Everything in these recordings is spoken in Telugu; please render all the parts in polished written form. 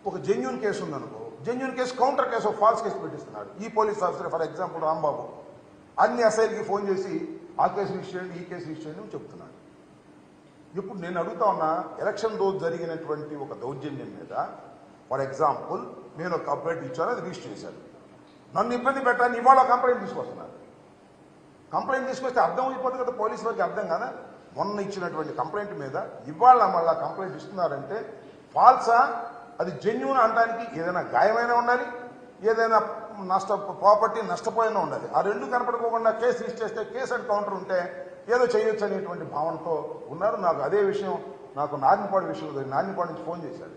ఒక జెన్యూన్ కేసు ఉందనుకో, genuine case counter case false case పెట్టిస్తున్నాడు ఈ police officer. For example Rambabu అన్ని ఎస్ఐలకి ఫోన్ చేసి ఆ కేసు రిజిస్టర్ చేయండి, ఈ కేసు రిజిస్టర్ చేయండి అని చెప్తున్నాడు. ఇప్పుడు నేను అడుగుతా ఉన్నా, ఎలక్షన్ రోజు జరిగినటువంటి ఒక దౌర్జన్యం మీద ఫర్ ఎగ్జాంపుల్ నేను ఒక కంప్లైంట్ ఇచ్చాను, అది రిజిస్టర్ చేశాను. నన్ను ఇబ్బంది పెట్టాలని ఇవాళ కంప్లైంట్ తీసుకొస్తున్నారు. కంప్లైంట్ తీసుకొస్తే అర్థం అయిపోతుంది కదా, పోలీసు వారికి అర్థం కదా. మొన్న ఇచ్చినటువంటి కంప్లైంట్ మీద ఇవాళ మళ్ళా కంప్లైంట్ ఇస్తున్నారంటే ఫాల్సా, అది జెన్యూన్ అనడానికి ఏదైనా గాయమైనా ఉండాలి, ఏదైనా ప్రాపర్టీ నష్టపోయినా ఉండాలి. ఆ రెండు కనపడుకోకుండా కేసు రిజిస్టర్ చేస్తే కేసు అండ్ కౌంటర్ ఉంటే ఏదో చేయొచ్చు అనేటువంటి భావనతో ఉన్నారు. నాకు అదే విషయం, నాకు నారాయణపాడు విషయంలో నారాయణపాడు నుంచి ఫోన్ చేశాడు.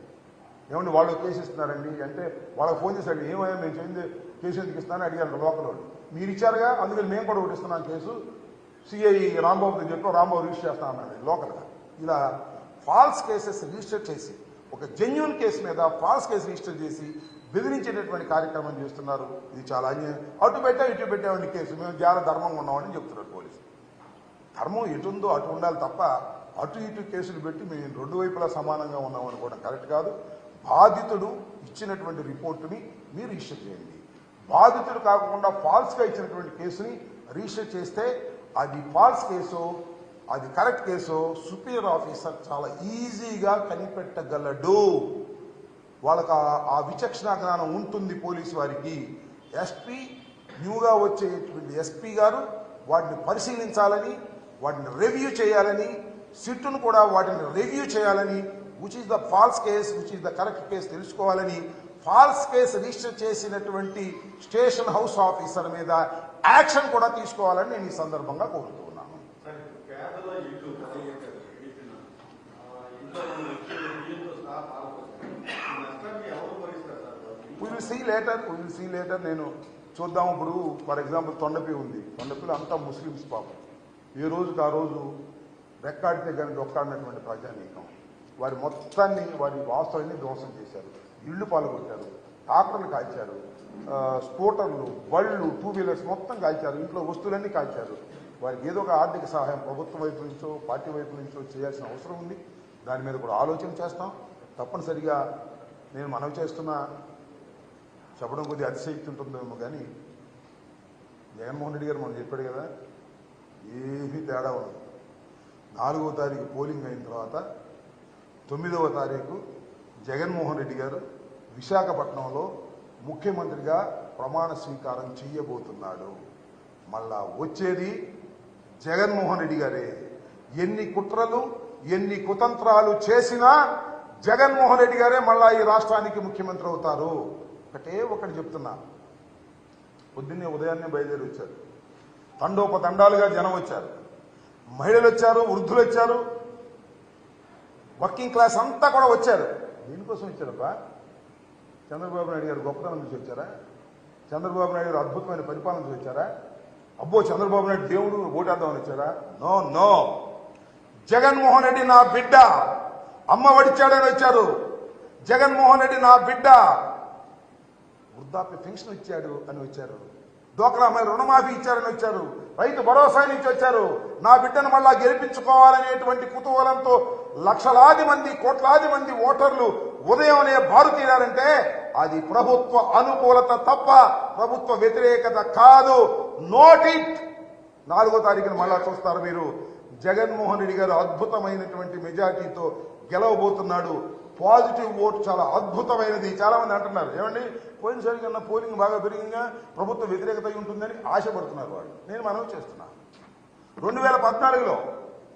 ఏమండి వాళ్ళు కేసు ఇస్తున్నారండి అంటే, వాళ్ళకి ఫోన్ చేశాడు. ఏమయ్యా మేము చేయింది కేసు ఎందుకు ఇస్తున్నారని అడిగారు లోకల్ వాళ్ళు. మీరు ఇచ్చారుగా, అందుకని మేము కూడా ఒకటి ఇస్తున్నాం కేసు, సిఐ రాంబాబుకి చెప్పి రాంబాబు రిజిస్టర్ చేస్తా అన్నాడు లోకల్గా. ఇలా ఫాల్స్ కేసెస్ రిజిస్టర్ చేసి ఒక జెన్యూన్ కేసు మీద ఫాల్స్ కేసు రిజిస్టర్ చేసి బెదిరించేటటువంటి కార్యక్రమం చేస్తున్నారు. ఇది చాలా అన్యాయం. అటు పెట్టామండి కేసు, మేము చాలా ధర్మంగా ఉన్నామని చెప్తున్నారు పోలీసులు. ధర్మం ఎటుందో అటు ఉండాలి తప్ప అటు ఇటు కేసులు పెట్టి మేము రెండు వైపులా సమానంగా ఉన్నామని కూడా కరెక్ట్ కాదు. బాధితుడు ఇచ్చినటువంటి రిపోర్టుని మీరు రిజిస్టర్ చేయండి. బాధితుడు కాకుండా ఫాల్స్గా ఇచ్చినటువంటి కేసుని రిజిస్టర్ చేస్తే అది ఫాల్స్ కేసు, అది కరెక్ట్ కేసు సుపీరియర్ ఆఫీసర్ చాలా ఈజీగా కనిపెట్టగలడు. వాళ్ళకి ఆ విచక్షణ జ్ఞానం ఉంటుంది పోలీసు వారికి. ఎస్పీ న్యూగా వచ్చేటువంటి ఎస్పీ గారు వాటిని పరిశీలించాలని, వాటిని రివ్యూ చేయాలని, సిట్టును కూడా వాటిని రివ్యూ చేయాలని, which is the false case, which is the correct case తెలుసుకోవాలని, ఫాల్స్ కేసు రిజిస్టర్ చేసినటువంటి స్టేషన్ హౌస్ ఆఫీసర్ మీద యాక్షన్ కూడా తీసుకోవాలని నేను ఈ సందర్భంగా కోరుతున్నాను. విల్ సీ లేటర్ నేను చూద్దాం. ఇప్పుడు ఫర్ ఎగ్జాంపుల్ తొండపి ఉంది, తొండపిలో అంతా ముస్లిమ్స్ పాపం. ఏ రోజుకి ఆ రోజు రెక్కాడితే కానీ డొక్కాడినటువంటి ప్రజానీకం వారి మొత్తాన్ని, వారి వాస్తులన్నీ ధ్వంసం చేశారు, ఇళ్లు పాల్గొట్టారు, ట్రాక్టర్లు కాల్చారు, స్కూటర్లు, బళ్ళు, టూ వీలర్స్ మొత్తం కాల్చారు, ఇంట్లో వస్తువులన్నీ కాల్చారు. వారికి ఏదో ఒక ఆర్థిక సహాయం ప్రభుత్వం వైపు నుంచో పార్టీ వైపు నుంచో చేయాల్సిన అవసరం ఉంది. దాని మీద కూడా ఆలోచన చేస్తాం. తప్పనిసరిగా నేను మనవి చేస్తున్నా, చెప్పడం కొద్దిగా అతిశక్తి ఉంటుందేమో కానీ జగన్మోహన్ రెడ్డి గారు మనం చెప్పాడు కదా, ఏమీ తేడా ఉండదు. 4వ తారీఖు పోలింగ్ అయిన తర్వాత 9వ తారీఖు జగన్మోహన్ రెడ్డి గారు విశాఖపట్నంలో ముఖ్యమంత్రిగా ప్రమాణ స్వీకారం చేయబోతున్నాడు. మళ్ళా వచ్చేది జగన్మోహన్ రెడ్డి గారే. ఎన్ని కుట్రలు, ఎన్ని కుతంత్రాలు చేసినా జగన్మోహన్ రెడ్డి గారే మళ్ళా ఈ రాష్ట్రానికి ముఖ్యమంత్రి అవుతారు. ఒకటి చెప్తున్నా, పొద్దున్నే ఉదయాన్నే బయలుదేరి వచ్చారు, తండోపతండాలుగా జనం వచ్చారు, మహిళలు వచ్చారు, వృద్ధులు వచ్చారు, వర్కింగ్ క్లాస్ అంతా కూడా వచ్చారు. దీనికోసం వచ్చారబ్బా. చంద్రబాబు నాయుడు గారు గొప్పతనం నుంచి వచ్చారా? చంద్రబాబు నాయుడు గారు అద్భుతమైన పరిపాలన నుంచి వచ్చారా? అబ్బో చంద్రబాబు నాయుడు దేవుడు ఓటేద్దామని వచ్చారా? No no. జగన్మోహన్ రెడ్డి నా బిడ్డ, అమ్మ వడిచాడని వచ్చారు. జగన్మోహన్ రెడ్డి నా బిడ్డ, వృద్ధాప్య పెన్షన్ ఇచ్చాడు అని వచ్చారు. డోక్రా అమ్మాయిలు రుణమాఫీ ఇచ్చారని వచ్చారు. రైతు భరోసా నుంచి వచ్చారు. నా బిడ్డను మళ్ళా గెలిపించుకోవాలనేటువంటి కుతూహలంతో లక్షలాది మంది, కోట్లాది మంది ఓటర్లు ఉదయంనే బారు తీరారంటే అది ప్రభుత్వ అనుకూలత తప్ప ప్రభుత్వ వ్యతిరేకత కాదు. Note it. 4వ తారీఖున మళ్ళా చూస్తారు మీరు. జగన్మోహన్ రెడ్డి గారు అద్భుతమైనటువంటి మెజార్టీతో గెలవబోతున్నాడు. పాజిటివ్ ఓటు చాలా అద్భుతమైనది. చాలా మంది అంటున్నారు, ఏమండి పోయినసారి కన్నా పోలింగ్ బాగా పెరిగిందా, ప్రభుత్వ వ్యతిరేకత ఉంటుందని ఆశపడుతున్నారు వాళ్ళు. నేను మనవి చేస్తున్నా, 2014లో